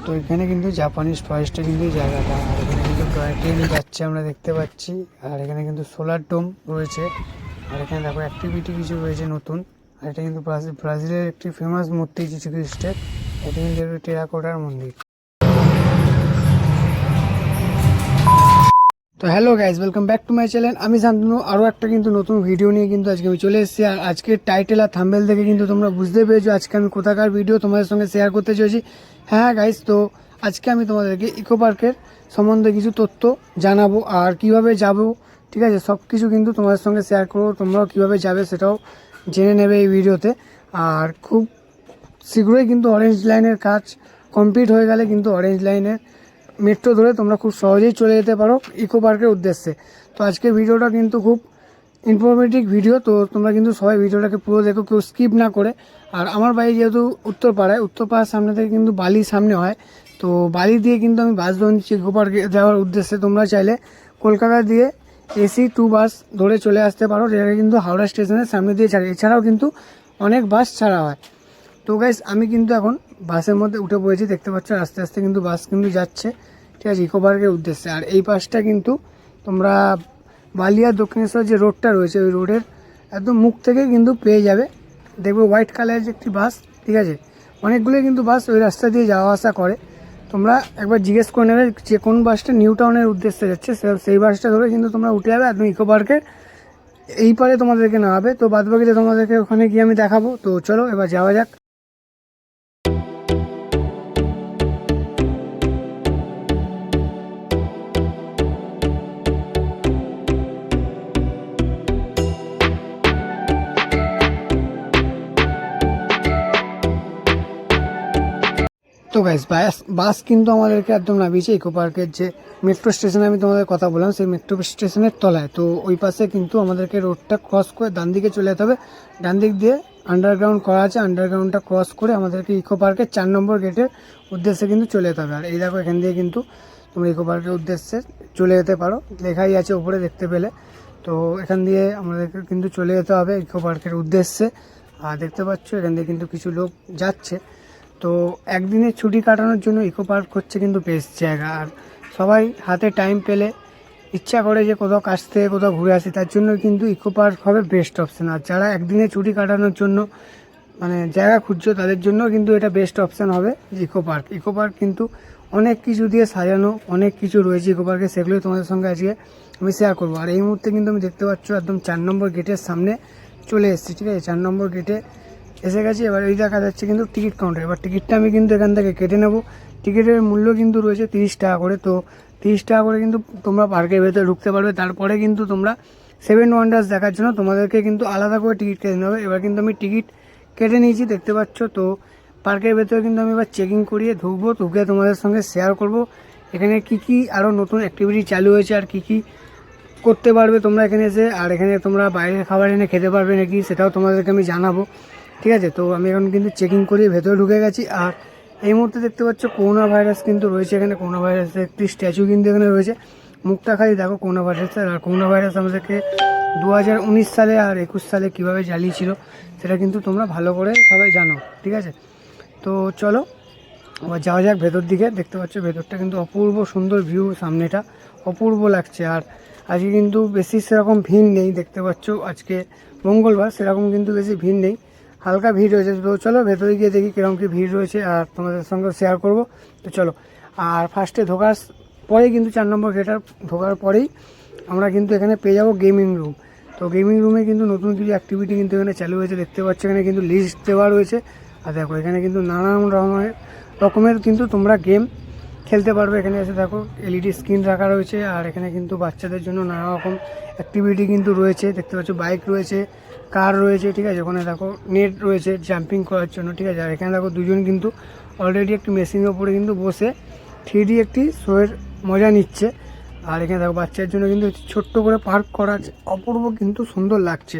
তো এখানে কিন্তু জাপানিজ ফরেস্টে কিন্তু জায়গাটা, আর এখানে কিন্তু টয় ট্রেন যাচ্ছে আমরা দেখতে পাচ্ছি। আর এখানে কিন্তু সোলার ডোম রয়েছে, আর এখানে দেখো অ্যাক্টিভিটি কিছু রয়েছে নতুন। আর এটা কিন্তু ব্রাজিলের একটি ফেমাস মূর্তি যিশু খ্রিস্টের, এটা কিন্তু একটি টেরাকোটার মন্দির। তো hello guys, welcome back to my channel. আমি শান্তনু, আরও একটা কিন্তু নতুন ভিডিও নিয়ে কিন্তু আজকে আমি চলে এসেছি। আর আজকের টাইটেল আর থাম্বনেল দেখে কিন্তু তোমরা বুঝতে পেরেছো আজকে আমি কোথাকার ভিডিও তোমাদের সঙ্গে শেয়ার করতে চলেছি। হ্যাঁ গাইজ, তো আজকে আমি তোমাদেরকে ইকো পার্কের সম্বন্ধে কিছু তথ্য জানাবো, আর কিভাবে যাব, ঠিক আছে, সব কিছু কিন্তু তোমাদের সঙ্গে শেয়ার করবো। তোমরাও কীভাবে যাবে সেটাও জেনে নেবে এই ভিডিওতে। আর খুব শীঘ্রই কিন্তু অরেঞ্জ লাইনের কাজ কমপ্লিট হয়ে গেলে কিন্তু অরেঞ্জ লাইনের মেট্রো ধরে তোমরা খুব সহজেই চলে যেতে পারো ইকো পার্কের উদ্দেশ্যে। তো আজকের ভিডিওটা কিন্তু খুব ইনফরমেটিভ ভিডিও, তো তোমরা কিন্তু সবাই ভিডিওটাকে পুরো দেখো, কেউ স্কিপ না করে। আর আমার বাড়ি যেহেতু উত্তরপাড়ার সামনে থেকে কিন্তু বালির সামনে হয়, তো বালি দিয়ে কিন্তু আমি বাস ধরে নিচ্ছি ইকো পার্কে যাওয়ার উদ্দেশ্যে। তোমরা চাইলে কলকাতা দিয়ে এসি 2 বাস ধরে চলে আসতে পারো, যেটা কিন্তু হাওড়া স্টেশনের সামনে দিয়ে ছাড়ে। এছাড়াও কিন্তু অনেক বাস ছাড়া হয়। তো গাইস, আমি কিন্তু এখন বাসের মধ্যে উঠে পড়েছি, দেখতে পাচ্ছ আস্তে আস্তে কিন্তু বাস কিন্তু যাচ্ছে, ঠিক আছে, ইকো পার্কের উদ্দেশ্যে। আর এই বাসটা কিন্তু তোমরা বালিয়া দক্ষিণেশ্বর যে রোডটা রয়েছে ওই রোডের একদম মুখ থেকে কিন্তু পেয়ে যাবে। দেখবে হোয়াইট কালারের একটি বাস, ঠিক আছে, অনেকগুলোই কিন্তু বাস ওই রাস্তা দিয়ে যাওয়া আসা করে। তোমরা একবার জিজ্ঞেস করে নেবে যে কোন বাসটা নিউ টাউনের উদ্দেশ্যে যাচ্ছে, সেই বাসটা ধরে কিন্তু তোমরা উঠে যাবে একদম ইকো পার্কের এই পারে তোমাদেরকে নামাবে। তো বাদবাকিটা তোমাদেরকে ওখানে গিয়ে আমি দেখাবো। তো চলো এবার যাওয়া যাক। তো গাইস, বাস কিন্তু আমাদেরকে একদম নামিয়েছে ইকো পার্কের যে মেট্রো স্টেশনে আমি তোমাদের কথা বললাম, সেই মেট্রো স্টেশনের তলায়। তো ওই পাশে কিন্তু আমাদেরকে রোডটা ক্রস করে ডান দিকে চলে যেতে হবে। ডান দিক দিয়ে আন্ডারগ্রাউন্ড করা আছে, আন্ডারগ্রাউন্ডটা ক্রস করে আমাদেরকে ইকো পার্কের 4 নম্বর গেটের উদ্দেশ্যে কিন্তু চলে যেতে হবে। আর এই দেখো, এখান দিয়ে কিন্তু তোমরা ইকো পার্কের উদ্দেশ্যে চলে যেতে পারো, লেখাই আছে উপরে দেখতে পেলে। তো এখান দিয়ে আমাদেরকে কিন্তু চলে যেতে হবে ইকো পার্কের উদ্দেশ্যে। আর দেখতে পাচ্ছ এখান দিয়ে কিন্তু কিছু লোক যাচ্ছে। তো একদিনের ছুটি কাটানোর জন্য ইকো পার্ক হচ্ছে কিন্তু বেস্ট জায়গা। আর সবাই হাতে টাইম পেলে ইচ্ছা করে যে কোথাও কাছ থেকে কোথাও ঘুরে আসি, তার জন্য কিন্তু ইকো পার্ক হবে বেস্ট অপশান। আর যারা একদিনে ছুটি কাটানোর জন্য মানে জায়গা খুঁজছো তাদের জন্য কিন্তু এটা বেস্ট অপশান হবে ইকো পার্ক। ইকো পার্ক কিন্তু অনেক কিছু দিয়ে সাজানো, অনেক কিছু রয়েছে ইকো পার্কে, সেগুলোই তোমাদের সঙ্গে আজকে আমি শেয়ার করবো। আর এই মুহূর্তে কিন্তু আমি দেখতে পাচ্ছ একদম 4 নম্বর গেটের সামনে চলে এসেছি, ঠিক আছে, 4 নম্বর গেটে এসে গেছি। এবার এই দেখা যাচ্ছে কিন্তু টিকিট কাউন্টার। এবার টিকিটটা আমি কিন্তু এখান থেকে কেটে নেব। টিকিটের মূল্য কিন্তু রয়েছে 30 টাকা করে। তো 30 টাকা করে কিন্তু তোমরা পার্কের ভেতরে ঢুকতে পারবে। তারপরে কিন্তু তোমরা 7 ওয়ান্ডার্স দেখার জন্য তোমাদেরকে কিন্তু আলাদা করে টিকিট কেটে নেবে। এবার কিন্তু আমি টিকিট কেটে নিয়েছি, দেখতে পাচ্ছ। তো পার্কের ভেতরে কিন্তু আমি এবার চেকিং করিয়ে ঢুকবো, ঢুকে তোমাদের সঙ্গে শেয়ার করব এখানে কি আরও নতুন অ্যাক্টিভিটি চালু হয়েছে আর কি করতে পারবে তোমরা এখানে এসে। আর এখানে তোমরা বাইরের খাবার এনে খেতে পারবে নাকি সেটাও তোমাদেরকে আমি জানাবো, ঠিক আছে। তো আমি এখন কিন্তু চেকিং করে ভেতরে ঢুকে গেছি। আর এই মুহূর্তে দেখতে পাচ্ছ করোনা ভাইরাস কিন্তু রয়েছে এখানে। করোনা ভাইরাসের একটি স্ট্যাচু কিন্তু এখানে রয়েছে, মুখটা খালি দেখো করোনা ভাইরাসের। আর করোনা ভাইরাস আমাদেরকে 2019 সালে আর 21 সালে কীভাবে জ্বালিয়েছিল সেটা কিন্তু তোমরা ভালো করে সবাই জানো, ঠিক আছে। তো চলো আবার যাওয়া যাক ভেতর দিকে। দেখতে পাচ্ছ ভেতরটা কিন্তু অপূর্ব সুন্দর ভিউ, সামনেটা অপূর্ব লাগছে। আর আজকে কিন্তু বেশি সেরকম ভিড় নেই, দেখতে পাচ্ছ আজকে মঙ্গলবার, সেরকম কিন্তু বেশি ভিড় নেই, হালকা ভিড় রয়েছে। তো চলো ভেতরে গিয়ে দেখি কীরকম কী ভিড় রয়েছে আর তোমাদের সঙ্গে শেয়ার করব। তো চলো। আর ফার্স্টে ঢোকার পরেই কিন্তু 4 নম্বর গেটার ঢোকার পরেই আমরা কিন্তু এখানে পেয়ে যাবো গেমিং রুম। তো গেমিং রুমে কিন্তু নতুন কিছু অ্যাক্টিভিটি কিন্তু এখানে চালু হয়েছে, দেখতে পাচ্ছ এখানে কিন্তু লিস্ট দেওয়া রয়েছে। আর দেখো এখানে কিন্তু নানান রকমের কিন্তু তোমরা গেম খেলতে পারবে। এখানে এসে দেখো এলইডি স্ক্রিন রাখা রয়েছে। আর এখানে কিন্তু বাচ্চাদের জন্য নানা রকম অ্যাক্টিভিটি কিন্তু রয়েছে, দেখতে পাচ্ছ বাইক রয়েছে, কার রয়েছে, ঠিক আছে। ওখানে দেখো নেট রয়েছে জাম্পিং করার জন্য, ঠিক আছে। আর এখানে দেখো দুজন কিন্তু অলরেডি একটি মেশিনের ওপরে কিন্তু বসে 3D একটি শোয়ের মজা নিচ্ছে। আর এখানে দেখো বাচ্চার জন্য কিন্তু ছোট্ট করে পার্ক করা আছে, অপূর্ব কিন্তু সুন্দর লাগছে।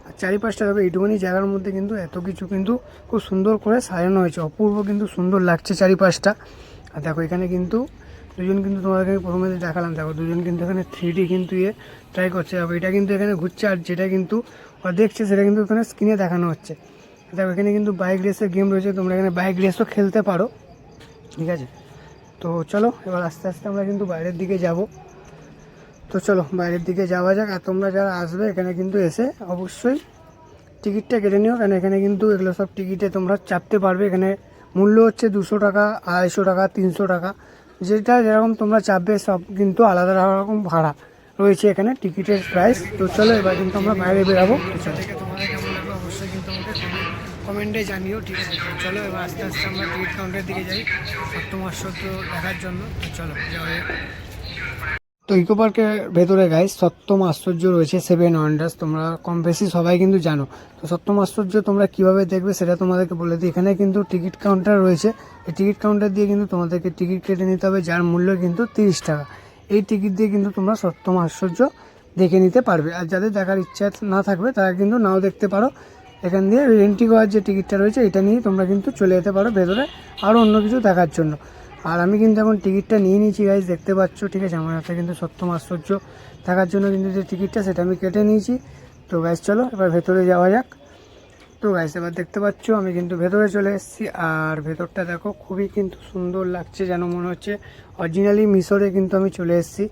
আর চারিপাশটা দেখো এইটুকুনি জায়গার মধ্যে কিন্তু এত কিছু কিন্তু খুব সুন্দর করে সাজানো হয়েছে, অপূর্ব কিন্তু সুন্দর লাগছে চারিপাশটা। আর দেখো এখানে কিন্তু দুজন কিন্তু তোমাদেরকে প্রথমে দেখালাম, দেখো দুজন কিন্তু এখানে 3D কিন্তু ট্রাই করছে। দেখো এটা কিন্তু এখানে ঘুরছে, আর যেটা কিন্তু ওরা দেখছে সেটা কিন্তু এখানে স্ক্রিনে দেখানো হচ্ছে। দেখো এখানে কিন্তু বাইক রেসের গেম রয়েছে, তোমরা এখানে বাইক রেসও খেলতে পারো। ঠিক আছে। তো চলো এবার আস্তে আস্তে আমরা কিন্তু বাইরের দিকে যাব। তো চলো বাইরের দিকে যাওয়া যাক। আর তোমরা যারা আসবে এখানে কিন্তু এসে অবশ্যই টিকিটটা কেটে নিও, কারণ এখানে কিন্তু এগুলো সব টিকিটে তোমরা চাপতে পারবে। এখানে মূল্য হচ্ছে 200 টাকা, 250 টাকা, 300 টাকা, যেটা যেরকম তোমরা চাপবে সব কিন্তু আলাদা রকম ভাড়া রয়েছে এখানে টিকিটের প্রাইস। তো চলো এবার কিন্তু আমরা বাইরে বেরাবো। তো চলো তোমাদের কেমন লাগলো অবশ্যই কিন্তু আমাকে কমেন্টে জানিও, ঠিক আছে। তো চলো এবার আস্তে আস্তে আমরা টিকিট কাউন্টারের দিকে যাই সপ্তম আশ্চর্য দেখার জন্য। তো চলো যাওয়া যাক। তো ইকো পার্কের ভেতরে গাইস সপ্তম আশ্চর্য রয়েছে, 7 ওয়ান্ডার্স, তোমরা কম বেশি সবাই কিন্তু জানো। তো সপ্তম আশ্চর্য তোমরা কিভাবে দেখবে সেটা তোমাদেরকে বলে দিই। এখানে কিন্তু টিকিট কাউন্টার রয়েছে, এই টিকিট কাউন্টার দিয়ে কিন্তু তোমাদেরকে টিকিট কেটে নিতে হবে, যার মূল্য কিন্তু 30 টাকা। এই টিকিট দিয়ে কিন্তু তোমরা সপ্তম আশ্চর্য দেখে নিতে পারবে। আর যাদের দেখার ইচ্ছা না থাকবে তারা কিন্তু নাও দেখতে পারো। এখান দিয়ে এন্ট্রি করার যে টিকিটটা রয়েছে এটা নিয়ে তোমরা কিন্তু চলে যেতে পারো ভেতরে আরও অন্য কিছু দেখার জন্য। আর আমি কিন্তু এখন টিকিটটা নিয়ে নিয়েছি গাইজ, দেখতে পাচ্ছ, ঠিক আছে। আমার হাতে কিন্তু সপ্তম আশ্চর্য দেখার জন্য কিন্তু যে টিকিটটা সেটা আমি কেটে নিয়েছি। তো গাইজ চলো এবার ভেতরে যাওয়া যাক। তো গাইজ এবার দেখতে পাচ্ছ আমি কিন্তু ভেতরে চলে এসেছি। আর ভেতরটা দেখো খুবই কিন্তু সুন্দর লাগছে, যেন মনে হচ্ছে অরিজিনালি মিশরে কিন্তু আমি চলে এসেছি।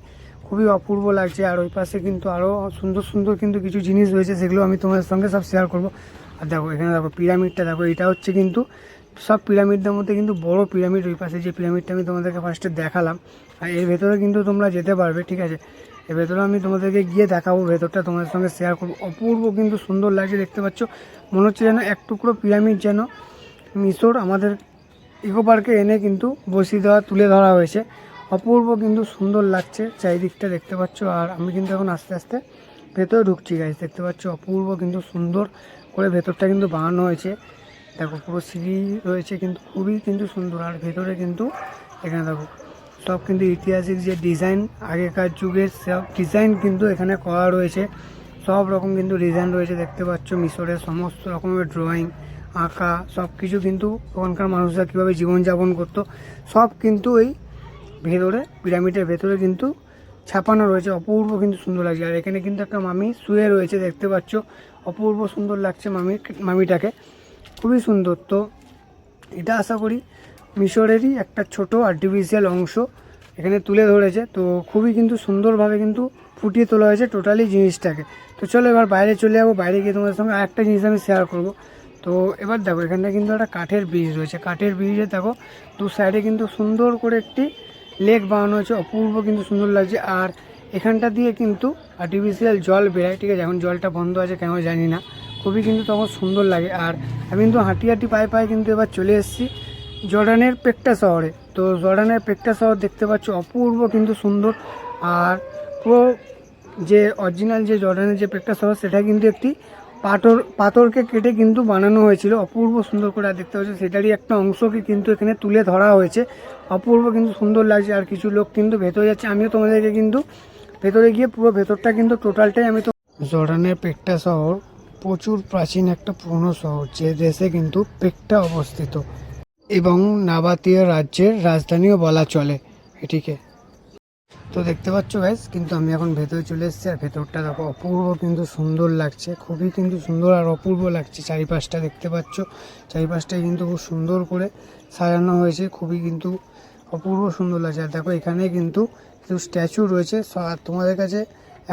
খুবই অপূর্ব লাগছে। আর ওই পাশে কিন্তু আরও সুন্দর সুন্দর কিন্তু কিছু জিনিস রয়েছে, সেগুলো আমি তোমাদের সঙ্গে সব শেয়ার করবো। আর দেখো এখানে দেখো পিরামিডটা দেখো, এটা হচ্ছে কিন্তু সব পিরামিডদের মধ্যে কিন্তু বড় পিরামিড। ওই পাশে যে পিরামিডটা আমি তোমাদেরকে ফার্স্টে দেখালাম, আর এর ভেতরে কিন্তু তোমরা যেতে পারবে, ঠিক আছে। এর ভেতরে আমি তোমাদেরকে গিয়ে দেখাবো, ভেতরটা তোমাদের সঙ্গে শেয়ার করবো। অপূর্ব কিন্তু সুন্দর লাগছে, দেখতে পাচ্ছ, মনে হচ্ছে যেন এক টুকরো পিরামিড যেন মিশর আমাদের ইকো পার্কে এনে কিন্তু বসিয়ে দেওয়া, তুলে ধরা হয়েছে। অপূর্ব কিন্তু সুন্দর লাগছে চারিদিকটা, দেখতে পাচ্ছ। আর আমি কিন্তু এখন আস্তে আস্তে ভেতরে ঢুকছি গাইজ, দেখতে পাচ্ছ অপূর্ব কিন্তু সুন্দর করে ভেতরটা কিন্তু বানানো হয়েছে। দেখো পুরো সিঁড়ি রয়েছে কিন্তু খুবই কিন্তু সুন্দর। আর ভেতরে কিন্তু এখানে দেখো সব কিন্তু ঐতিহাসিক যে ডিজাইন, আগেকার যুগের সব ডিজাইন কিন্তু এখানে করা রয়েছে। সব রকম কিন্তু ডিজাইন রয়েছে, দেখতে পাচ্ছ। মিশরের সমস্ত রকমের ড্রয়িং, আঁকা, সব কিছু কিন্তু ওখানকার মানুষরা কীভাবে জীবনযাপন করতো সব কিন্তু এই ভেতরে পিরামিডের ভেতরে কিন্তু ছাপানো রয়েছে। অপূর্ব কিন্তু সুন্দর লাগছে। আর এখানে কিন্তু একটা মামি শুয়ে রয়েছে, দেখতে পাচ্ছ। অপূর্ব সুন্দর লাগছে মামিটাকে, খুবই সুন্দর। তো এটা আশা করি মিশরেরই একটা ছোট আর্টিফিশিয়াল অংশ এখানে তুলে ধরেছে। তো খুবই কিন্তু সুন্দরভাবে কিন্তু ফুটিয়ে তোলা হয়েছে টোটালি জিনিসটাকে। তো চলো এবার বাইরে চলে যাবো। বাইরে গিয়ে তোমাদের সঙ্গে আরেকটা জিনিস আমি শেয়ার করব। তো এবার দেখো এখানটা কিন্তু একটা কাঠের ব্রিজ রয়েছে। কাঠের ব্রিজে দেখো দু সাইডে কিন্তু সুন্দর করে একটি লেক বানানো হয়েছে, অপূর্ব কিন্তু সুন্দর লাগছে। আর এখানটা দিয়ে কিন্তু আর্টিফিশিয়াল জল বেরোয়, ঠিক আছে। এখন জলটা বন্ধ আছে কেন জানি না, খুবই কিন্তু তখন সুন্দর লাগে। আর আমি কিন্তু হাঁটি হাঁটি পায়ে পায়ে কিন্তু এবার চলে এসেছি জর্ডানের পেকটা শহরে। তো জর্ডানের পেকটা শহর দেখতে পাচ্ছ, অপূর্ব কিন্তু সুন্দর। আর পুরো যে অরিজিনাল যে জর্ডানের যে পেকটা শহর সেটা কিন্তু একটি পাথরকে কেটে কিন্তু বানানো হয়েছিল, অপূর্ব সুন্দর করে। আর দেখতে পাচ্ছ সেটারই একটা অংশকে কিন্তু এখানে তুলে ধরা হয়েছে, অপূর্ব কিন্তু সুন্দর লাগছে। আর কিছু লোক কিন্তু ভেতরে যাচ্ছে, আমিও তোমাদেরকে কিন্তু ভেতরে গিয়ে পুরো ভেতরটা কিন্তু টোটালটাই আমি তো। জর্ডানের পেকটা শহর প্রচুর প্রাচীন একটা পুরনো শহর, যে দেশে কিন্তু পেকটা অবস্থিত এবং নাবাতীয় রাজ্যের রাজধানীও বলা চলে এটিকে। তো দেখতে পাচ্ছ গাইস, কিন্তু আমি এখন ভেতরে চলে এসেছি। আর ভেতরটা দেখো অপূর্ব কিন্তু সুন্দর লাগছে, খুবই কিন্তু সুন্দর আর অপূর্ব লাগছে। চারিপাশটা দেখতে পাচ্ছ, চারিপাশটায় কিন্তু খুব সুন্দর করে সাজানো হয়েছে, খুবই কিন্তু অপূর্ব সুন্দর লাগছে। আর দেখো এখানে কিন্তু কিছু স্ট্যাচু রয়েছে। আর তোমাদের কাছে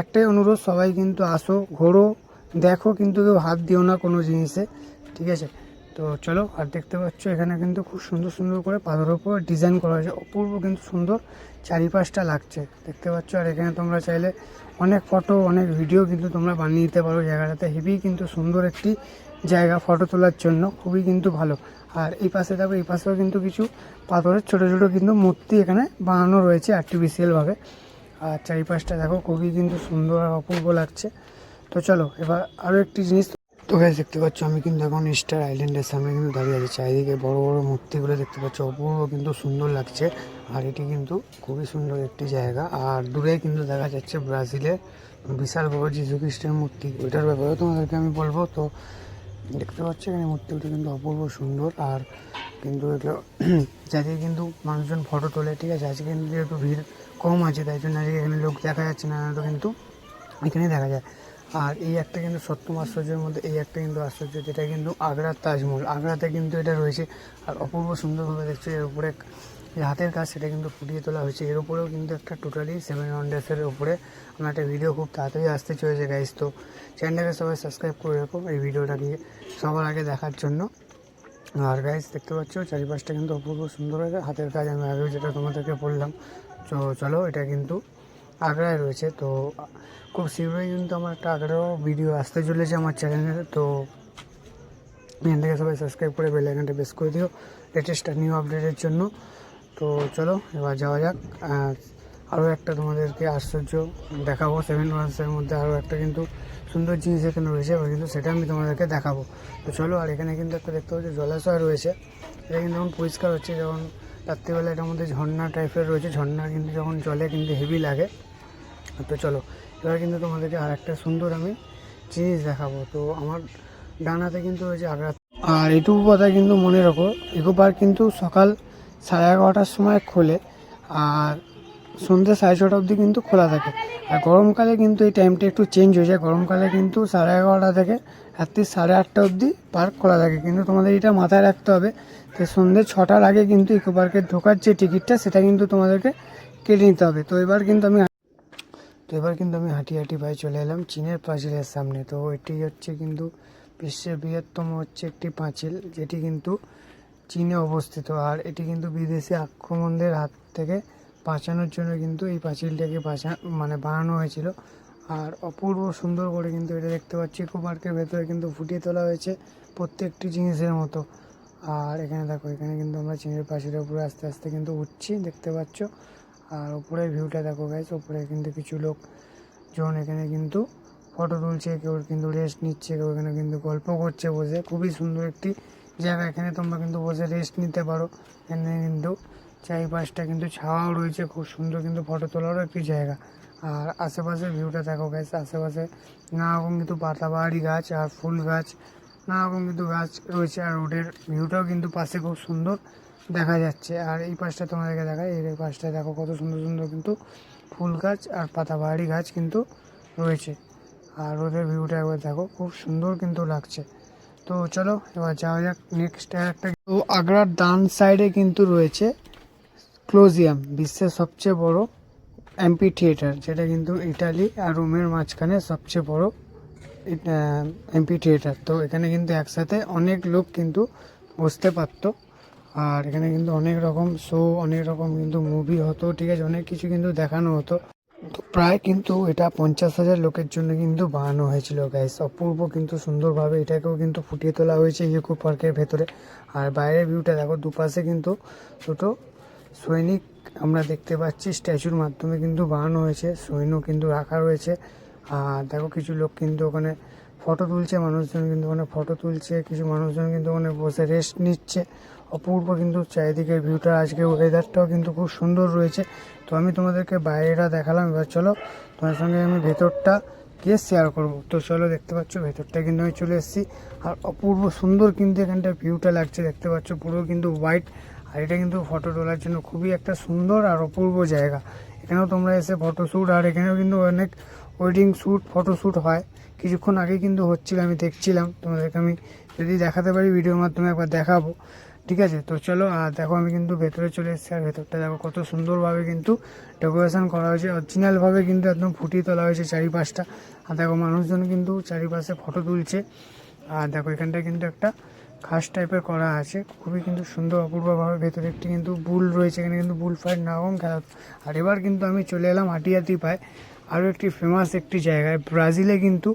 একটাই অনুরোধ, সবাই কিন্তু আসো, ঘোরো, দেখো, কিন্তু কেউ হাত দিও না কোনো জিনিসে, ঠিক আছে। তো চলো। আর দেখতে পাচ্ছ এখানে কিন্তু খুব সুন্দর সুন্দর করে পাথরের উপর ডিজাইন করা হয়েছে, অপূর্ব কিন্তু সুন্দর চারিপাশটা লাগছে, দেখতে পাচ্ছ। আর এখানে তোমরা চাইলে অনেক ফটো, অনেক ভিডিও কিন্তু তোমরা বানিয়ে নিতে পারো। জায়গাটাতে হেভি কিন্তু সুন্দর একটি জায়গা ফটো তোলার জন্য, খুবই কিন্তু ভালো। আর এই পাশে দেখো, এই পাশেও কিন্তু কিছু পাথরের ছোট ছোট কিন্তু মূর্তি এখানে বানানো রয়েছে আর্টিফিশিয়ালভাবে। আর চারিপাশটা দেখো খুবই কিন্তু সুন্দর আর অপূর্ব লাগছে। তো চলো এবার আরও একটি জিনিস। তো গাইস দেখতে পাচ্ছ আমি কিন্তু এখন স্টার আইল্যান্ডের সামনে কিন্তু দাঁড়িয়ে আছি। চারিদিকে বড় বড় মূর্তিগুলো দেখতে পাচ্ছ, অপূর্ব কিন্তু সুন্দর লাগছে। আর এটি কিন্তু খুবই সুন্দর একটি জায়গা। আর দূরে কিন্তু দেখা যাচ্ছে ব্রাজিলের বিশাল বড় যীশু খ্রিস্টের মূর্তি, ওইটার ব্যাপারেও তোমাদেরকে আমি বলবো। তো দেখতে পাচ্ছ এখানে মূর্তিগুলো কিন্তু অপূর্ব সুন্দর। আর কিন্তু এগুলো যাতে কিন্তু মানুষজন ফটো তোলে, ঠিক আছে। আজকে কিন্তু যেহেতু ভিড় কম আছে তাই জন্য আজকে এখানে লোক দেখা যাচ্ছে না, তো কিন্তু এখানেই দেখা যায়। আর এই একটা কিন্তু সপ্তম আশ্চর্যের মধ্যে এই একটা কিন্তু আশ্চর্য, যেটা কিন্তু আগ্রার তাজমহল, আগ্রাতে কিন্তু এটা রয়েছে। আর অপূর্ব সুন্দরভাবে দেখছো, এর উপরে যে হাতের কাজ সেটা কিন্তু ফুটিয়ে তোলা হয়েছে। এর উপরেও কিন্তু একটা টোটালি 7 ওয়ান্ডার্সের উপরে আমার একটা ভিডিও খুব তাড়াতাড়ি আসতে চলেছে গাইস। তো চ্যানেলটাকে সবাই সাবস্ক্রাইব করে রাখো এই ভিডিওটাকে সবার আগে দেখার জন্য। আর গাইস দেখতে পাচ্ছ চারিপাশটা কিন্তু অপূর্ব সুন্দর হয়েছে হাতের কাজ, আমি আগেও যেটা তোমাদেরকে বললাম। তো চলো এটা কিন্তু আগ্রায় রয়েছে। তো খুব শীঘ্রই কিন্তু আমার একটা আগ্রাও ভিডিও আসতে চলেছে আমার চ্যানেলে। তো এখান থেকে সবাই সাবস্ক্রাইব করে বেল আইকনটা প্রেস করে দিও লেটেস্ট নিউ আপডেটের জন্য। তো চলো এবার যাওয়া যাক। আরও একটা তোমাদেরকে আশ্চর্য দেখাবো 7 ওয়ান্ডার্সের মধ্যে আরও একটা কিন্তু সুন্দর জিনিস এখানে রয়েছে, এবার কিন্তু সেটা আমি তোমাদেরকে দেখাবো। তো চলো, আর এখানে কিন্তু একটা দেখতে পাচ্ছি জলাশয় রয়েছে। এটা কিন্তু যখন পরিষ্কার হচ্ছে, যখন রাত্রিবেলা এটার মধ্যে ঝর্ণা টাইপের রয়েছে, ঝর্ণা কিন্তু যখন জলে কিন্তু হেভি লাগে। তো চলো এবার কিন্তু তোমাদেরকে আর একটা সুন্দর আমি জিনিস দেখাবো। তো আমার ডানাতে কিন্তু রয়েছে আগ্রা। আর এটুকু কথা কিন্তু মনে রাখো, ইকো পার্ক কিন্তু সকাল 11:30টার সময় খোলে আর সন্ধ্যে 6:30 অবধি কিন্তু খোলা থাকে। আর গরমকালে কিন্তু এই টাইমটা একটু চেঞ্জ হয়ে যায়, গরমকালে কিন্তু 11:30 থেকে রাত্রি 8:30 অবধি পার্ক খোলা থাকে। কিন্তু তোমাদের এটা মাথায় রাখতে হবে যে সন্ধ্যে 6টার আগে কিন্তু ইকো পার্কের ঢোকার যে টিকিটটা সেটা কিন্তু তোমাদেরকে কেটে নিতে হবে। তো এবার কিন্তু আমি হাঁটি হাঁটি পায়ে চলে এলাম চীনের পাঁচিলের সামনে। তো এটি হচ্ছে কিন্তু বিশ্বের বৃহত্তম হচ্ছে একটি পাঁচিল, যেটি কিন্তু চীনে অবস্থিত। আর এটি কিন্তু বিদেশি আক্রমণদের হাত থেকে বাঁচানোর জন্য কিন্তু এই পাঁচিলটাকে বানানো হয়েছিল। আর অপূর্ব সুন্দর করে কিন্তু এটা দেখতে পাচ্ছি ইকো পার্কের ভেতরে কিন্তু ফুটিয়ে তোলা হয়েছে প্রত্যেকটি জিনিসের মতো। আর এখানে দেখো, এখানে কিন্তু আমরা চীনের পাঁচিলের উপরে আস্তে আস্তে কিন্তু উঠছি, দেখতে পাচ্ছ। আর উপরের ভিউটা দেখো গাইস, উপরে কিন্তু কিছু লোক জন এখানে কিন্তু ফটো তুলছে, কেউ কিন্তু রেস্ট নিচ্ছে, কেউ এখানে কিন্তু গল্প করছে বসে। খুবই সুন্দর একটি জায়গা, এখানে তোমরা কিন্তু বসে রেস্ট নিতে পারো। এখানে কিন্তু চারিপাশটা কিন্তু ছাওয়াও রয়েছে, খুব সুন্দর কিন্তু ফটো তোলারও একটি জায়গা। আর আশেপাশের ভিউটা দেখো গাইস, আশেপাশে নানা রকম কিন্তু পাতাবাহারি গাছ আর ফুল গাছ, নানা রকম কিন্তু গাছ রয়েছে। আর রোডের ভিউটাও কিন্তু পাশে খুব সুন্দর দেখা যাচ্ছে। আর এই পাশটা তোমাদেরকে দেখায়, এই পাশটা দেখো কত সুন্দর সুন্দর কিন্তু ফুল গাছ আর পাতাবাহারি গাছ কিন্তু রয়েছে। আর রোডের ভিউটা একবার দেখো, খুব সুন্দর কিন্তু লাগছে। তো চলো এবার যাওয়া যাক নেক্সট একটা। তো আগ্রার ডান সাইডে কিন্তু রয়েছে ক্লোজিয়াম, বিশ্বের সবচেয়ে বড় এমপি থিয়েটার, যেটা কিন্তু ইটালি আর রোমের মাঝখানে সবচেয়ে বড় এমপি থিয়েটার। তো এখানে কিন্তু একসাথে অনেক লোক কিন্তু বসতে পারতো। আর এখানে কিন্তু অনেক রকম শো, অনেক রকম কিন্তু মুভি হতো, ঠিক আছে, অনেক কিছু কিন্তু দেখানো হতো। তো প্রায় কিন্তু এটা 50,000 লোকের জন্য কিন্তু বানানো হয়েছিল গাইস। অপূর্ব কিন্তু সুন্দরভাবে এটাকেও কিন্তু ফুটিয়ে তোলা হয়েছে ইকো পার্কের ভেতরে। আর বাইরের ভিউটা দেখো, দুপাশে কিন্তু দুটো সৈনিক আমরা দেখতে পাচ্ছি, স্ট্যাচুর মাধ্যমে কিন্তু বানানো হয়েছে, সৈন্য কিন্তু রাখা রয়েছে। আর দেখো কিছু লোক কিন্তু ওখানে ফটো তুলছে, মানুষজন কিন্তু ওখানে ফটো তুলছে, কিছু মানুষজন কিন্তু ওখানে বসে রেস্ট নিচ্ছে। অপূর্ব কিন্তু চারিদিকের ভিউটা, আজকে ওয়েদারটাও কিন্তু খুব সুন্দর রয়েছে। তো আমি তোমাদেরকে বাইরেটা দেখালাম, এবার চলো তোমার সঙ্গে আমি ভেতরটা গিয়ে শেয়ার করব। তো চলো, দেখতে পাচ্ছ ভেতরটা কিন্তু আমি চলে এসেছি। আর অপূর্ব সুন্দর কিন্তু এখানটা ভিউটা লাগছে, দেখতে পাচ্ছ পুরো কিন্তু হোয়াইট। আর এটা কিন্তু ফটো তোলার জন্য খুবই একটা সুন্দর আর অপূর্ব জায়গা। এখানেও তোমরা এসে ফটোশ্যুট, আর এখানেও কিন্তু অনেক ওয়েডিং শ্যুট, ফটোশ্যুট হয়। কিছুক্ষণ আগে কিন্তু হচ্ছিল, আমি দেখছিলাম, তোমাদেরকে আমি যদি দেখাতে পারি ভিডিওর মাধ্যমে একবার দেখাবো, ঠিক আছে। তো চলো, আর দেখো আমি কিন্তু ভেতরে চলে এসেছি। আর ভেতরটা দেখো কত সুন্দরভাবে কিন্তু ডেকোরেশন করা হয়েছে, অরিজিনালভাবে কিন্তু একদম ফুটিয়ে তোলা হয়েছে চারিপাশটা। আর দেখো মানুষজন কিন্তু চারিপাশে ফটো তুলছে। আর দেখো এখানটা কিন্তু একটা খাস টাইপের করা আছে, খুবই কিন্তু সুন্দর অপূর্বভাবে। ভেতরে একটি কিন্তু বুল রয়েছে, এখানে কিন্তু বুল ফাইট নানারকম খেলা। আর এবার কিন্তু আমি চলে এলাম হাঁটি পায়ে আরও একটি ফেমাস একটি জায়গায়, ব্রাজিলে কিন্তু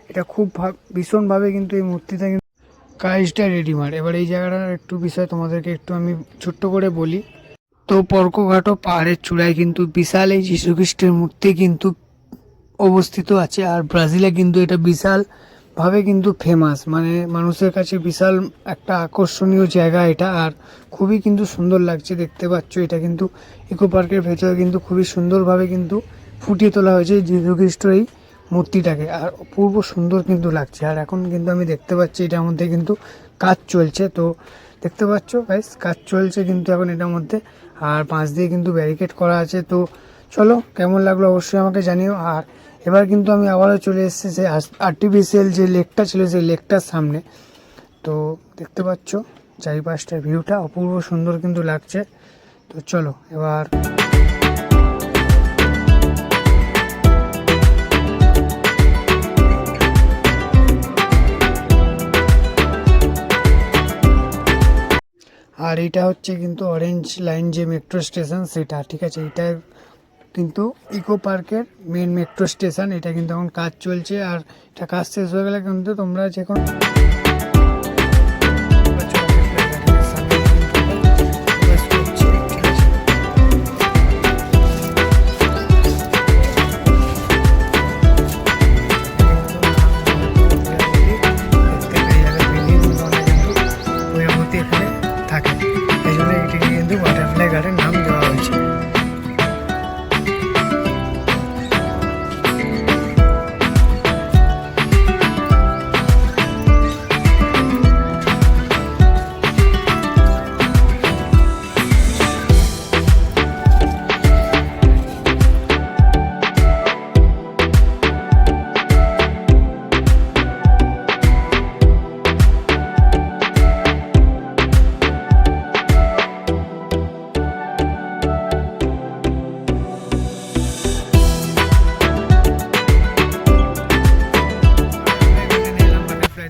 এটা খুব ভীষণভাবে কিন্তু এই মূর্তিটা কিন্তু কাইজটা রেডিমার। এবার এই জায়গাটার একটু বিষয় তোমাদেরকে একটু আমি ছোট্ট করে বলি। তো পর্কঘাটো পাহাড়ের চূড়ায় কিন্তু বিশাল এই যীশুখ্রিস্টের মূর্তি কিন্তু অবস্থিত আছে। আর ব্রাজিলে কিন্তু এটা বিশালভাবে কিন্তু ফেমাস, মানুষের কাছে বিশাল একটা আকর্ষণীয় জায়গা এটা। আর খুবই কিন্তু সুন্দর লাগছে, দেখতে পাচ্ছ এটা কিন্তু ইকো পার্কের ভেতরে কিন্তু খুবই সুন্দরভাবে কিন্তু ফুটিয়ে তোলা হয়েছে যীশুখ্রিস্ট এই মূর্তিটাকে। আর অপূর্ব সুন্দর কিন্তু লাগছে। আর এখন কিন্তু আমি দেখতে পাচ্ছি এটার মধ্যে কিন্তু কাজ চলছে। তো দেখতে পাচ্ছ গাইস, কাজ চলছে কিন্তু এখন এটার মধ্যে। আর পাশ দিয়ে কিন্তু ব্যারিকেড করা আছে। তো চলো, কেমন লাগলো অবশ্যই আমাকে জানিও। আর এবার কিন্তু আমি আবারও চলে এসেছি সেই আর্টিফিশিয়াল যে লেকটা ছিল সেই লেকটার সামনে। তো দেখতে পাচ্ছ চারিপাশটার ভিউটা অপূর্ব সুন্দর কিন্তু লাগছে। তো তো চলো এবার আর এটা হচ্ছে কিন্তু অরেঞ্জ লাইন যে মেট্রো স্টেশন সেটা, ঠিক আছে। এটা কিন্তু ইকো পার্কের মেন মেট্রো স্টেশন। এটা কিন্তু এখন কাজ চলছে, আর এটা কাজ শেষ হয়ে গেলে কিন্তু তোমরা যে কোনো থাকে, এই জন্য এটিকে কিন্তু বাটারফ্লাই গার্ডেন নাম দেওয়া হয়েছে।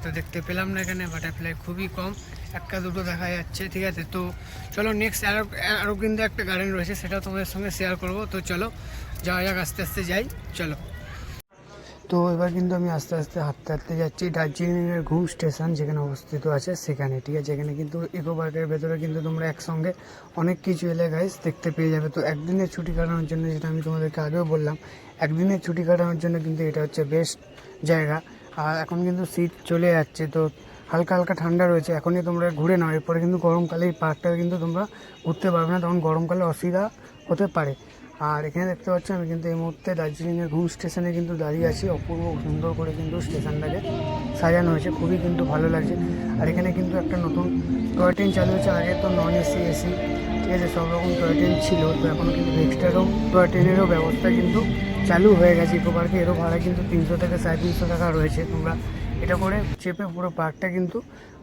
তো দেখতে পেলাম না এখানে বাটারফ্লাই, খুবই কম, একটা দুটো দেখা যাচ্ছে, ঠিক আছে। তো চলো নেক্সট আরও কিন্তু একটা গার্ডেন রয়েছে, সেটা তোমাদের সঙ্গে শেয়ার করব। তো চলো যাওয়া যাক, আস্তে আস্তে যাই, চলো। তো এবার কিন্তু আমি আস্তে আস্তে হাঁটতে হাঁটতে যাচ্ছি দার্জিলিংয়ের ঘুম স্টেশন যেখানে অবস্থিত আছে সেখানে, ঠিক আছে। এখানে কিন্তু ইকো পার্কের ভেতরে কিন্তু তোমরা একসঙ্গে অনেক কিছু এলে গাইস দেখতে পেয়ে যাবে। তো একদিনের ছুটি কাটানোর জন্য, যেটা আমি তোমাদেরকে আগেও বললাম, একদিনের ছুটি কাটানোর জন্য কিন্তু এটা হচ্ছে বেস্ট জায়গা। আর এখন কিন্তু শীত চলে যাচ্ছে, তো হালকা হালকা ঠান্ডা রয়েছে, এখনই তোমরা ঘুরে নাও। এরপরে কিন্তু গরমকালে এই পার্কটা কিন্তু তোমরা ঘুরতে পারবে না, তখন গরমকালে অসুবিধা হতে পারে। আর এখানে দেখতে পাচ্ছি আমি কিন্তু এই মুহূর্তে দার্জিলিংয়ের ঘুম স্টেশনে কিন্তু দাঁড়িয়ে আছি। অপূর্ব সুন্দর করে কিন্তু স্টেশনটাকে সাজানো হয়েছে, খুবই কিন্তু ভালো লাগছে। আর এখানে কিন্তু একটা নতুন টয় ট্রেন চালু হয়েছে। আগে তো নন এসি, এসি, ঠিক আছে, সব রকম টয় ট্রেন ছিল। তো এখনও কিন্তু এক্সট্রারও টয় ট্রেনেরও ব্যবস্থা কিন্তু চালু হয়ে গেছে ইকো পার্কে। এরও ভাড়া কিন্তু 300 থেকে 350 টাকা রয়েছে। তোমরা এটা করে চেপে পুরো পার্কটা কিন্তু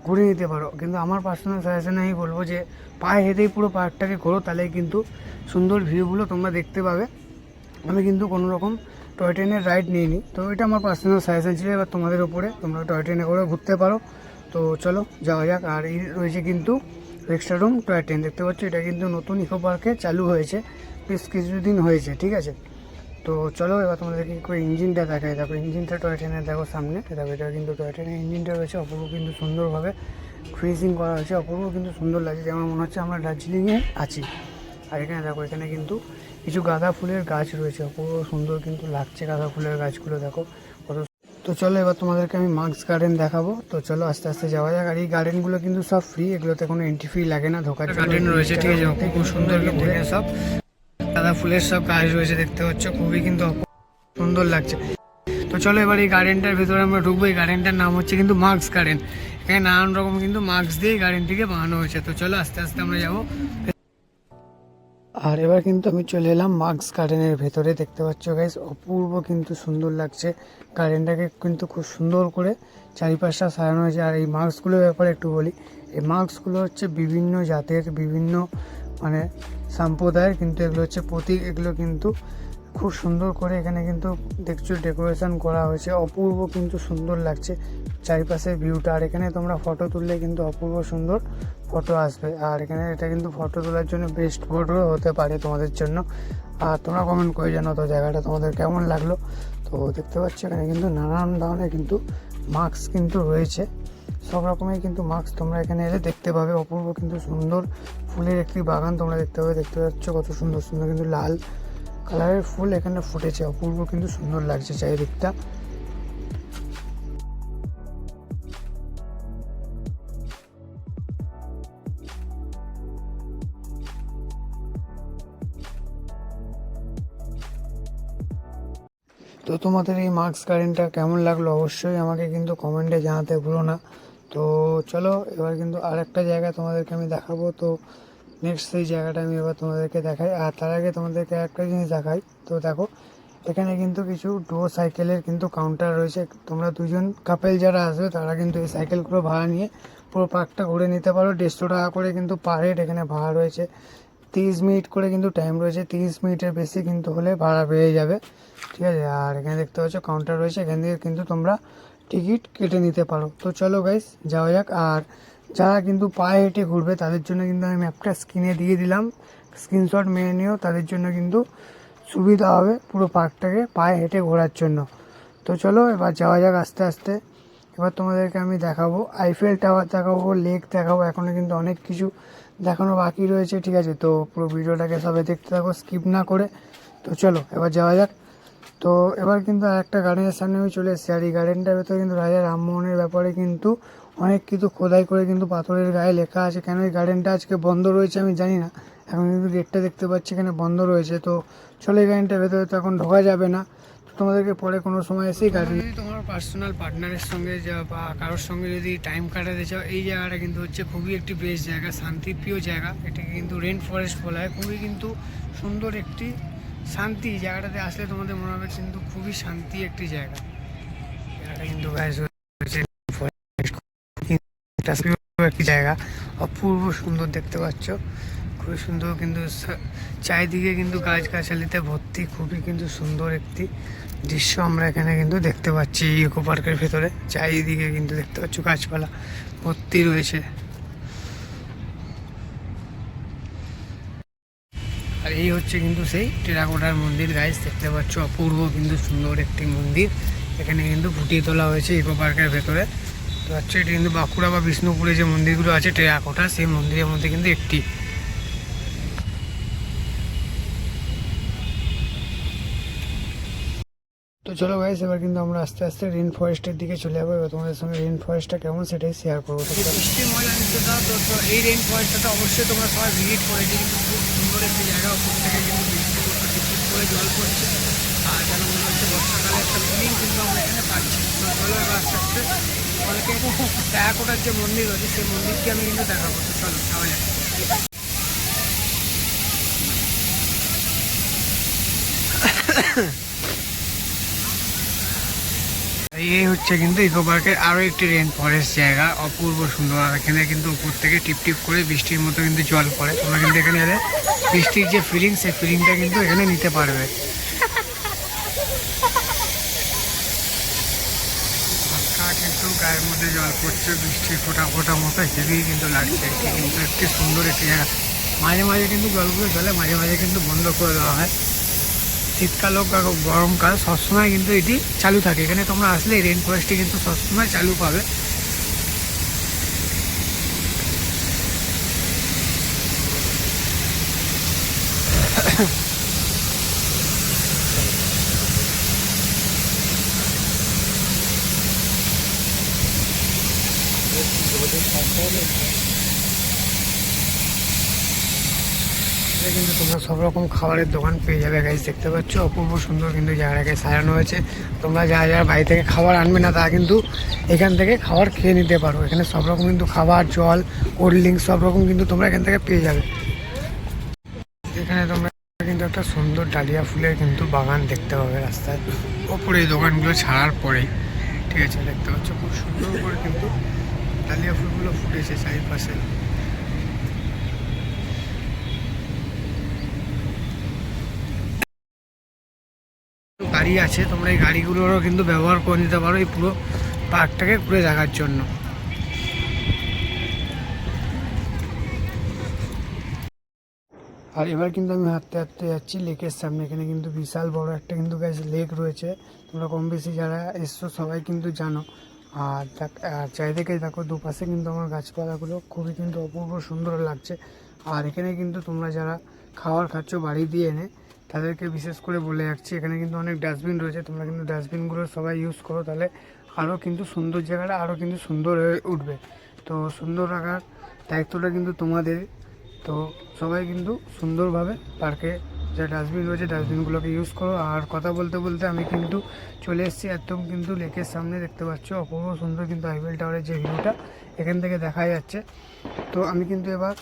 ঘুরে নিতে পারো। কিন্তু আমার পার্সোনাল সাজেশনে আমি বলবো যে পায়ে হেঁটেই পুরো পার্কটাকে ঘোরো, তাহলে কিন্তু সুন্দর ভিউগুলো তোমরা দেখতে পাবে। আমি কিন্তু কোনো রকম টয় ট্রেনের রাইড নিইনি, তো এটা আমার পার্সোনাল সাজেশন ছিল। এবার তোমাদের উপরে, তোমরা টয় ট্রেনে করে ঘুরতে পারো। তো চলো যাওয়া যাক। আর এই রয়েছে কিন্তু এক্সট্রা রুম টয় ট্রেন, দেখতে পাচ্ছ, এটা কিন্তু নতুন ইকো পার্কে চালু হয়েছে, বেশ কিছুদিন হয়েছে, ঠিক আছে। তো চলো এবার তোমাদেরকে করে ইঞ্জিনটা দেখায়। তারপর ইঞ্জিনটা টয় ট্রেনের দেখো সামনে, তারপর এটা কিন্তু টয় ট্রেনের ইঞ্জিনটা রয়েছে, অপূর্ব কিন্তু সুন্দরভাবে ফিনিশিং করা হয়েছে, অপূর্ব কিন্তু সুন্দর লাগছে, যেমন মনে হচ্ছে আমরা দার্জিলিংয়ে আছি। আর এখানে দেখো, এখানে কিন্তু কিছু গাঁদা ফুলের গাছ রয়েছে, অপূর্ব সুন্দর কিন্তু লাগছে গাঁদা ফুলের গাছগুলো, দেখো কত। তো চলো এবার তোমাদেরকে আমি মার্কস গার্ডেন দেখাবো। তো চলো আস্তে আস্তে যাওয়া যাক। আর এই গার্ডেনগুলো কিন্তু সব ফ্রি, এগুলোতে কোনো এন্ট্রি ফি লাগে না, ঢোকার গার্ডেন রয়েছে, ঠিক আছে। খুব সুন্দর কিন্তু সব গাঁদা ফুলের সব গাছ রয়েছে, দেখতে পাচ্ছ, খুবই কিন্তু সুন্দর লাগছে। তো চলো এবার এই গার্ডেনটার ভিতরে আমরা ঢুকবো। এই গার্ডেনটার নাম হচ্ছে কিন্তু মার্কস গার্ডেন। এখানে নানান রকম কিন্তু মার্কস দিয়ে গার্ডেনটিকে বানানো হয়েছে। তো চলো আস্তে আস্তে আমরা যাবো। আর এবার কিন্তু আমি চলে এলাম মার্কস গার্ডেনের ভেতরে, দেখতে পাচ্ছ গাইস, অপূর্ব কিন্তু সুন্দর লাগছে। গার্ডেনটাকে কিন্তু খুব সুন্দর করে চারিপাশটা সাজানো হয়েছে। আর এই মার্কসগুলোর ব্যাপারে একটু বলি, এই মার্কসগুলো হচ্ছে বিভিন্ন জাতের, বিভিন্ন মানে সম্প্রদায়ের, কিন্তু এগুলো হচ্ছে প্রতীক। এগুলো কিন্তু খুব সুন্দর করে এখানে কিন্তু দেখছো ডেকোরেশন করা হয়েছে, অপূর্ব কিন্তু সুন্দর লাগছে চারিপাশের ভিউটা। আর এখানে তোমরা ফটো তুললে কিন্তু অপূর্ব সুন্দর ফটো আসবে। আর এখানে এটা কিন্তু ফটো তোলার জন্য বেস্ট ফটো হতে পারে তোমাদের জন্য। আর তোমরা কমেন্ট করে জানো তো জায়গাটা তোমাদের কেমন লাগলো। তো দেখতে পাচ্ছ এখানে কিন্তু নানান ধরনের কিন্তু মাস্ক কিন্তু রয়েছে, সব রকমের কিন্তু মাস্ক তোমরা এখানে এলে দেখতে পাবে। অপূর্ব কিন্তু সুন্দর ফুলের একটি বাগান তোমরা দেখতে পাবে, দেখতে পাচ্ছ কত সুন্দর সুন্দর কিন্তু লাল কালারের ফুল এখানে ফুটেছে, অপূর্ব কিন্তু সুন্দর লাগছে চারিদিকটা। তো তোমাদের এই মার্কস গার্ডেনটা কেমন লাগলো অবশ্যই আমাকে কিন্তু কমেন্টে জানাতে ভুলো না। তো চলো এবার কিন্তু আর একটা জায়গা তোমাদেরকে আমি দেখাবো। তো নেক্সট সেই জায়গাটা আমি এবার তোমাদেরকে দেখাই। আর তার আগে তোমাদেরকে একটা জিনিস দেখাই। তো দেখো এখানে কিন্তু কিছু ডুয়ো সাইকেলের কিন্তু কাউন্টার রয়েছে। তোমরা দুজন কাপেল যারা আসবে তারা কিন্তু এই সাইকেলগুলো ভাড়া নিয়ে পুরো পার্কটা ঘুরে নিতে পারো। 150 টাকা করে কিন্তু পার হেড এখানে ভাড়া রয়েছে। 30 মিনিট করে কিন্তু টাইম রয়েছে, 30 মিনিটের বেশি কিন্তু হলে ভাড়া বেড়ে যাবে, ঠিক আছে। আর এখানে দেখতে পাচ্ছ কাউন্টার রয়েছে, এখান থেকে কিন্তু তোমরা টিকিট কেটে নিতে পারো। তো চলো গাইস যাওয়া যাক। আর যারা কিন্তু পায়ে হেঁটে ঘুরবে তাদের জন্য কিন্তু আমি ম্যাপটা স্ক্রিনে দিয়ে দিলাম, স্ক্রিনশট মেরে নিও, তাদের জন্য কিন্তু সুবিধা হবে পুরো পার্কটাকে পায়ে হেঁটে ঘোরার জন্য। তো চলো এবার যাওয়া যাক আস্তে আস্তে। এবার তোমাদেরকে আমি দেখাবো আইফেল টাওয়ার দেখাবো, লেক দেখাবো, এখনও কিন্তু অনেক কিছু দেখানো বাকি রয়েছে, ঠিক আছে। তো পুরো ভিডিওটাকে সবাই দেখতে থাকো স্কিপ না করে। তো চলো এবার যাওয়া যাক। তো এবার কিন্তু আরেকটা গার্ডেনের সামনে আমি চলে এসেছি, আর এই গার্ডেনটার ভেতরে কিন্তু রাজা রামমোহনের ব্যাপারে কিন্তু অনেক কিছু খোদাই করে কিন্তু পাথরের গায়ে লেখা আছে। কেন এই গার্ডেনটা আজকে বন্ধ রয়েছে আমি জানি না, এখন কিন্তু গেটটা দেখতে পাচ্ছি এখানে বন্ধ রয়েছে। তো চলো এই গার্ডেনটার ভেতরে তো এখন ঢোকা যাবে না, তো তোমাদেরকে পরে কোনো সময় এসেই গার্ডেন, যদি তোমার পার্সোনাল পার্টনারের সঙ্গে বা কারোর সঙ্গে যদি টাইম কাটাতে চাও, এই জায়গাটা কিন্তু হচ্ছে খুবই একটি বেস্ট জায়গা, শান্তিপ্রিয় জায়গা। এটাকে কিন্তু রেন ফরেস্ট বলা হয়, খুবই কিন্তু সুন্দর একটি শান্তি। জায়গাটাতে আসলে তোমাদের মনে হবে কিন্তু খুবই শান্তি একটি জায়গা। জায়গাটা কিন্তু একটি জায়গা, অপূর্ব সুন্দর দেখতে পাচ্ছ, খুবই সুন্দর কিন্তু চারিদিকে কিন্তু গাছগাছালিতে ভর্তি, খুবই কিন্তু সুন্দর একটি দৃশ্য আমরা এখানে কিন্তু দেখতে পাচ্ছি। ইকো পার্কের ভেতরে চারিদিকে কিন্তু দেখতে পাচ্ছ গাছপালা ভর্তি রয়েছে। আর এই হচ্ছে কিন্তু সেই টেরাকোটার মন্দির গাইস, দেখতে পাচ্ছ অপূর্ব কিন্তু সুন্দর একটি মন্দির, এখানে কিন্তু ফুটিয়ে তোলা হয়েছে ইকো পার্কের ভেতরে। তো হচ্ছে এটি কিন্তু বাঁকুড়া বা বিষ্ণুপুরে যে মন্দিরগুলো আছে টেরাকোটা, সেই মন্দিরের মধ্যে কিন্তু একটি। তো চলো গাইস এবার কিন্তু আমরা আস্তে আস্তে রেন ফরেস্টের দিকে চলে যাবো, এবার তোমাদের সঙ্গে রেন ফরেস্টটা কেমন সেটাই শেয়ার করবো। বৃষ্টির মজা নিতে দাও, তো এই রেন ফরেস্টটা অবশ্যই তোমরা সবাই ভিজিট করেছি, কিন্তু খুব সুন্দর একটি জায়গা, ওপর থেকে কিন্তু বৃষ্টি টিপ করে জল পড়ছে, আর যেন মনে হচ্ছে বর্ষাকালে একটা ফিলিং কিন্তু আমরা এখানে পাচ্ছি। তো চলো এবার আস্তে আস্তে অনেকে টেরাকোটার যে মন্দির রয়েছে সেই মন্দিরকে আমি কিন্তু দেখাবো। তো চলো যাওয়া যাক। এই হচ্ছে কিন্তু ইকো পার্কের আরও একটি রেন ফরেস্ট জায়গা, অপূর্ব সুন্দর। আর এখানে কিন্তু উপর থেকে টিপ টিপ করে বৃষ্টির মতো কিন্তু জল পড়ে, তোমরা কিন্তু এখানে এলে বৃষ্টির যে ফিলিং সেই ফিলিংটা কিন্তু এখানে নিতে পারবে। কিন্তু গায়ের মধ্যে জল পড়ছে, বৃষ্টির ফোটা ফোটা মতো হেভি কিন্তু লাগছে। এটি কিন্তু একটি সুন্দর একটি জায়গা, মাঝে মাঝে কিন্তু জলগুলো চলে, মাঝে মাঝে কিন্তু বন্ধ করে দেওয়া হয়। শীতকাল হোক বা গরমকাল সবসময় কিন্তু এটি চালু থাকে। এখানে তোমরা আসলে রেন ফরেস্টটি কিন্তু সবসময় চালু পাবে। কিন্তু তোমরা সব রকম খাবারের দোকান পেয়ে যাবে গাইস, দেখতে পাচ্ছ অপূর্ব সুন্দর কিন্তু জায়গাটাকে সাজানো হয়েছে। তোমরা যারা যারা বাড়ি থেকে খাবার আনবে না তারা কিন্তু এখান থেকে খাবার খেয়ে নিতে পারো। এখানে সব রকম কিন্তু খাবার, জল, কোল্ড ড্রিঙ্কস সব রকম কিন্তু তোমরা এখান থেকে পেয়ে যাবে। এখানে তোমরা কিন্তু একটা সুন্দর ডালিয়া ফুলের কিন্তু বাগান দেখতে পাবে রাস্তায় ওপরে, এই দোকানগুলো ছাড়ার পরেই, ঠিক আছে। দেখতে পাচ্ছ খুব সুন্দর করে কিন্তু ডালিয়া ফুলগুলো ফুটেছে চারিপাশে। গাড়ি আছে, তোমরা এই গাড়িগুলোরও কিন্তু ব্যবহার করে নিতে পারো এই পুরো পার্কটাকে ঘুরে দেখার জন্য। আর এবার কিন্তু আমি হাঁটতে হাঁটতে যাচ্ছি লেকের সামনে। এখানে কিন্তু বিশাল বড় একটা কিন্তু গাছ লেক রয়েছে, তোমরা কম বেশি যারা এসছো সবাই কিন্তু জানো। আর চারিদিকে দেখো দুপাশে কিন্তু আমার গাছপালাগুলো খুবই কিন্তু অপূর্ব সুন্দর লাগছে। আর এখানে কিন্তু তোমরা যারা খাবার খাচ্ছ বাড়ি দিয়ে এনে, তাদেরকে বিশেষ করে বলে রাখছি এখানে কিন্তু অনেক ডাস্টবিন রয়েছে, তোমরা কিন্তু ডাস্টবিনগুলো সবাই ইউজ করো, তাহলে আরও কিন্তু সুন্দর জায়গাটা আরও কিন্তু সুন্দর হয়ে উঠবে। তো সুন্দর রাখার দায়িত্বটা কিন্তু তোমাদের। তো সবাই কিন্তু সুন্দরভাবে পার্কে যে ডাস্টবিন রয়েছে ডাস্টবিনগুলোকে ইউজ করো। আর কথা বলতে বলতে আমি কিন্তু চলে এসেছি একদম কিন্তু লেকের সামনে, দেখতে পাচ্ছ অপূর্ব সুন্দর কিন্তু আইফেল টাওয়ারের যে ভিউটা এখান থেকে দেখা যাচ্ছে। তো আমি কিন্তু এবার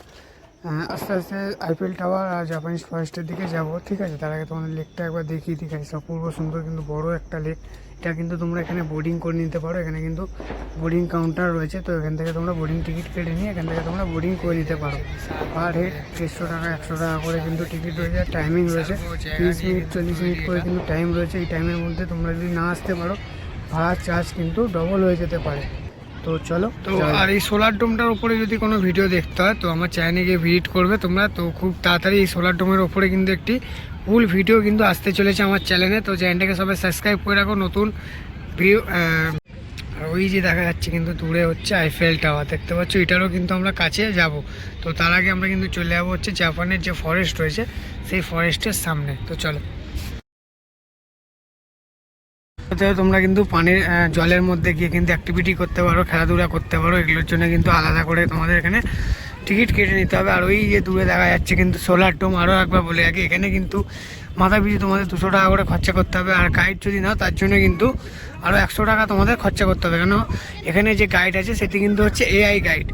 আস্তে আস্তে আইফেল টাওয়ার আর জাপানিজ ফরেস্টের দিকে যাব, ঠিক আছে। তার আগে তোমাদের লেকটা একবার দেখিয়ে দিই গাইস, অপূর্ব সুন্দর কিন্তু বড় একটা লেক। এটা কিন্তু তোমরা এখানে বোর্ডিং করে নিতে পারো, এখানে কিন্তু বোর্ডিং কাউন্টার রয়েছে, তো এখান থেকে তোমরা বোর্ডিং টিকিট কেটে নিয়ে এখান থেকে তোমরা বোর্ডিং করে নিতে পারো। পার হেড 150 টাকা 100 টাকা করে কিন্তু টিকিট রয়েছে, টাইমিং রয়েছে 30 মিনিট 40 মিনিট করে কিন্তু টাইম রয়েছে। এই টাইমের মধ্যে তোমরা যদি না আসতে পারো ভাড়ার চার্জ কিন্তু ডবল হয়ে যেতে পারে। তো চলো। তো আর এই সোলার ডোমটার উপরে যদি কোনো ভিডিও দেখতে হয় তো আমার চ্যানেলে গিয়ে ভিজিট করবে তোমরা। তো খুব তাড়াতাড়ি এই সোলার ডোমের ওপরে কিন্তু একটি ফুল ভিডিও কিন্তু আসতে চলেছে আমার চ্যানেলে, তো চ্যানেলটাকে সবাই সাবস্ক্রাইব করে রাখো। নতুন ভিডিও আর ওই যে দেখা যাচ্ছে কিন্তু দূরে হচ্ছে আইফেল টাওয়ার, দেখতে পাচ্ছ, এটারও কিন্তু আমরা কাছে যাব। তো তার আগে আমরা কিন্তু চলে যাবো হচ্ছে জাপানের যে ফরেস্ট রয়েছে সেই ফরেস্টের সামনে। তো চলো। তোমরা কিন্তু পানির জলের মধ্যে গিয়ে কিন্তু অ্যাক্টিভিটি করতে পারো, খেলাধুলা করতে পারো, এগুলোর জন্য কিন্তু আলাদা করে তোমাদের এখানে টিকিট কেটে নিতে হবে। আর ওই যে দূরে দেখা যাচ্ছে কিন্তু সোলার ডোম, আরও একবার বলে রাখি এখানে কিন্তু মাথা পিছু তোমাদের 200 টাকা করে খরচা করতে হবে। আর গাইড যদি নাও তার জন্য কিন্তু আরও 100 টাকা তোমাদের খরচা করতে হবে, কেন এখানে যে গাইড আছে সেটি কিন্তু হচ্ছে এআই গাইড।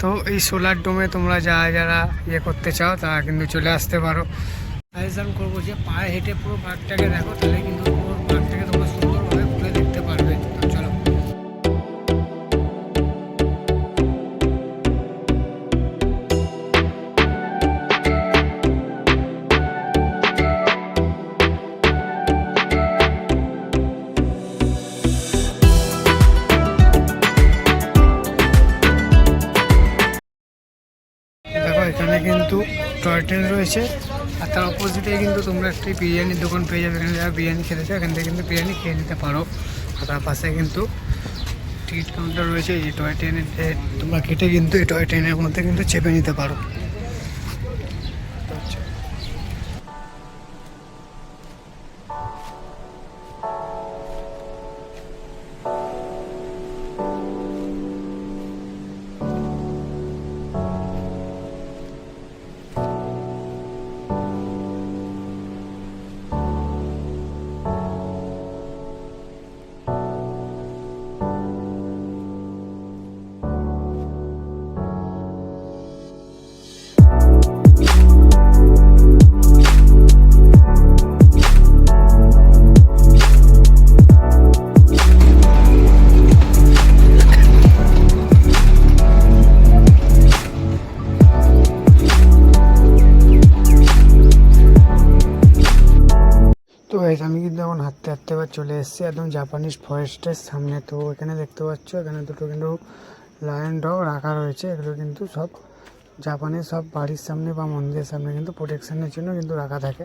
তো এই সোলার ডোমে তোমরা যারা ইয়ে করতে চাও তারা কিন্তু চলে আসতে পারো। সাজেশন করবো যে পায়ে হেঁটে পুরো পার্কটাকে দেখো, তাহলে কিন্তু পুরো পার্কটাকে তোমরা সুন্দরভাবে ঘুরে দেখতে পারবে। তো চলো। দেখো এখানে কিন্তু টয় ট্রেন রয়েছে, আর তার অপোজিটে কিন্তু তোমরা একটি বিরিয়ানির দোকান পেয়ে যাবে। এখানে যারা বিরিয়ানি খেতে চাও এখান থেকে কিন্তু বিরিয়ানি খেয়ে নিতে পারো। আর তার পাশে কিন্তু টিকিট কাউন্টার রয়েছে, এই টয় ট্রেনের তোমরা কেটে কিন্তু এই টয় ট্রেনের মধ্যে কিন্তু চেপে নিতে পারো। তো গাইস আমি কিন্তু এখন হাঁটতে হাঁটতে এবার চলে এসেছি একদম জাপানিজ ফরেস্টের সামনে। তো এখানে দেখতে পাচ্ছ এখানে দুটো কিন্তু লায়ন ডগ রাখা রয়েছে, এগুলো কিন্তু সব জাপানের সব বাড়ির সামনে বা মন্দিরের সামনে কিন্তু প্রোটেকশনের জন্য কিন্তু রাখা থাকে।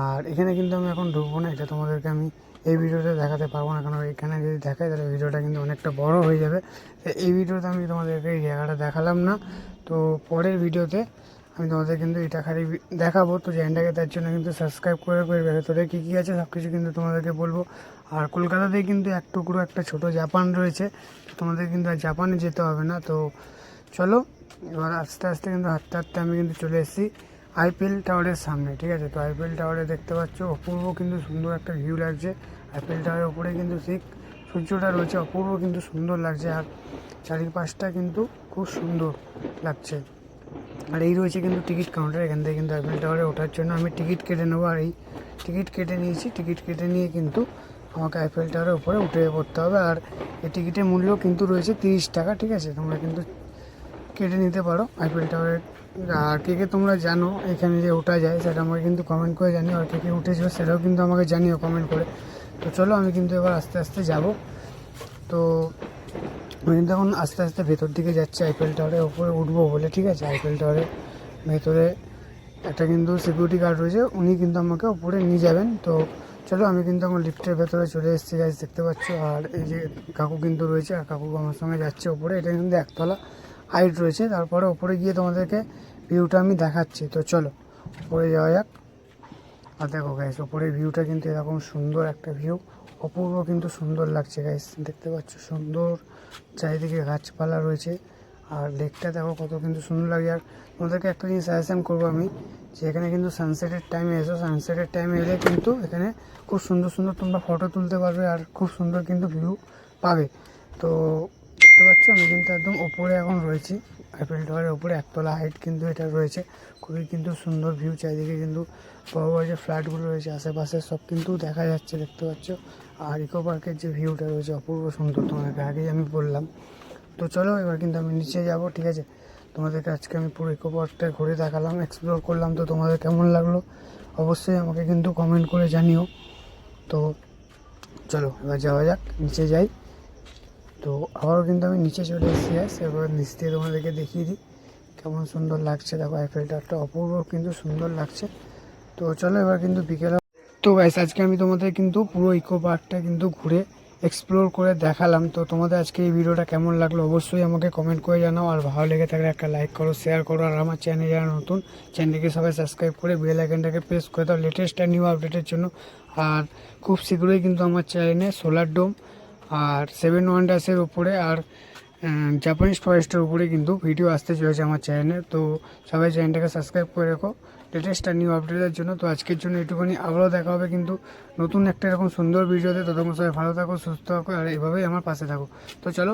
আর এখানে কিন্তু আমি এখন ঢুকবো না, এটা তোমাদেরকে আমি এই ভিডিওতে দেখাতে পারবো না, কারণ এখানে যদি দেখাই তাহলে ভিডিওটা কিন্তু অনেকটা বড় হয়ে যাবে। এই ভিডিওতে আমি তোমাদেরকে এই জায়গাটা দেখালাম না, তো পরের ভিডিওতে আমি তোমাদের কিন্তু এটা খালি দেখাবো। তো চ্যানেলটাকে তার জন্য কিন্তু সাবস্ক্রাইব করে ভেতরে কী কী আছে সব কিছু কিন্তু তোমাদেরকে বলবো। আর কলকাতাতেই কিন্তু এক টুকরো একটা ছোট জাপান রয়েছে, তোমাদের কিন্তু আর জাপানে যেতে হবে না। তো চলো এবার আস্তে আস্তে কিন্তু হাঁটতে হাঁটতে আমি কিন্তু চলে এসেছি আইফেল টাওয়ারের সামনে, ঠিক আছে। তো আইফেল টাওয়ারে দেখতে পাচ্ছ অপূর্ব কিন্তু সুন্দর একটা ভিউ লাগছে। আইফেল টাওয়ারের উপরে কিন্তু ঠিক সূর্যটা রয়েছে, অপূর্ব কিন্তু সুন্দর লাগছে, আর চারিপাশটা কিন্তু খুব সুন্দর লাগছে। আর এই রয়েছে কিন্তু টিকিট কাউন্টার, এখান থেকে কিন্তু আইফেল টাওয়ারে ওঠার জন্য আমি টিকিট কেটে নেবো। আর এই টিকিট কেটে নিয়েছি, টিকিট কেটে নিয়ে কিন্তু আমাকে আইফেল টাওয়ারের উপরে উঠে পড়তে হবে। আর এই টিকিটের মূল্য কিন্তু রয়েছে 30 টাকা, ঠিক আছে। তোমরা কিন্তু কেটে নিতে পারো আইফেল টাওয়ারের। আর কে কে তোমরা জানো এখানে যে ওঠা যায় সেটা আমাকে কিন্তু কমেন্ট করে জানিও, আর কে কে উঠেছো সেটাও কিন্তু আমাকে জানিও কমেন্ট করে। তো চলো আমি কিন্তু এবার আস্তে আস্তে যাব। তো আমি কিন্তু এখন আস্তে আস্তে ভেতর দিকে যাচ্ছি আইফেল টাওয়ারের উপরে উঠবো বলে, ঠিক আছে। আইফেল টাওয়ারের ভেতরে একটা কিন্তু সিকিউরিটি গার্ড রয়েছে, উনি কিন্তু আমাকে উপরে নিয়ে যাবেন। তো চলো আমি কিন্তু এখন লিফটের ভেতরে চলে এসেছি গাইস, দেখতে পাচ্ছ। আর এই যে কাকু কিন্তু রয়েছে, আর কাকু আমার সঙ্গে যাচ্ছে উপরে। এটা কিন্তু একতলা হাইট রয়েছে, তারপরে উপরে গিয়ে তোমাদেরকে ভিউটা আমি দেখাচ্ছি। তো চলো উপরে যাওয়া যাক। আর দেখো গাইস উপরের ভিউটা কিন্তু এরকম সুন্দর একটা ভিউ, অপূর্ব কিন্তু সুন্দর লাগছে গাইস, দেখতে পাচ্ছ সুন্দর চারিদিকে গাছপালা রয়েছে। আর লেকটা দেখো কত কিন্তু সুন্দর লাগে। আর তোমাদেরকে একটা জিনিস সাজেশন করবো আমি, যে এখানে কিন্তু সানসেটের টাইমে এসো, সানসেটের টাইমে এলে কিন্তু এখানে খুব সুন্দর সুন্দর তোমরা ফটো তুলতে পারবে, আর খুব সুন্দর কিন্তু ভিউ পাবে। তো দেখতে পাচ্ছ আমি কিন্তু একদম ওপরে এখন রয়েছি, আইফেল টাওয়ারের ওপরে, একতলা হাইট কিন্তু এটা রয়েছে। খুবই কিন্তু সুন্দর ভিউ, চারিদিকে কিন্তু বড় বড় যে ফ্ল্যাটগুলো রয়েছে আশেপাশে সব কিন্তু দেখা যাচ্ছে, দেখতে পাচ্ছ। আর ইকো পার্কের যে ভিউটা রয়েছে অপূর্ব সুন্দর, তোমাদেরকে আগেই আমি বললাম। তো চলো এবার কিন্তু আমি নিচে যাব, ঠিক আছে। তোমাদেরকে আজকে আমি পুরো ইকো পার্কটা ঘুরে দেখালাম, এক্সপ্লোর করলাম। তো তোমাদের কেমন লাগলো অবশ্যই আমাকে কিন্তু কমেন্ট করে জানিও। তো চলো এবার যাওয়া যাক, নিচে যাই। তো আবারও কিন্তু আমি নিচে চলে এসেছি, এবার নিচ দিয়ে তোমাদেরকে দেখিয়ে দিই কেমন সুন্দর লাগছে। দেখো আইফেল টাওয়ারটা অপূর্ব কিন্তু সুন্দর লাগছে। তো চলো এবার কিন্তু বিকেলে। তো গাইস আজকে আমি তোমাদের কিন্তু পুরো ইকো পার্কটা কিন্তু ঘুরে এক্সপ্লোর করে দেখালাম। তো তোমাদের আজকে এই ভিডিওটা কেমন লাগলো অবশ্যই আমাকে কমেন্ট করে জানাও। আর ভালো লেগে থাকলে একটা লাইক করো, শেয়ার করো। আর আমার চ্যানেলে যারা নতুন, চ্যানেলকে সবাই সাবস্ক্রাইব করে বেল আইকনটাকে প্রেস করে দাও লেটেস্ট আর নিউ আপডেটের জন্য। আর খুব শীঘ্রই কিন্তু আমার চ্যানেলে সোলার ডোম আর 7 ওয়ান্ডার্সের উপরে আর জাপানিজ ফরেস্টের উপরে কিন্তু ভিডিও আসতে চলেছে আমার চ্যানেলে। তো সবাই চ্যানেলটাকে সাবস্ক্রাইব করে রেখো লেটেস্ট আর নিউ আপডেটের জন্য। তো আজকের জন্য একটুখানি, আবারও দেখা হবে কিন্তু নতুন একটা এরকম সুন্দর ভিডিওতে। ততক্ষণ সবাই ভালো থাকো, সুস্থ থাকো, আর এইভাবেই আমার পাশে থাকো। তো চলো।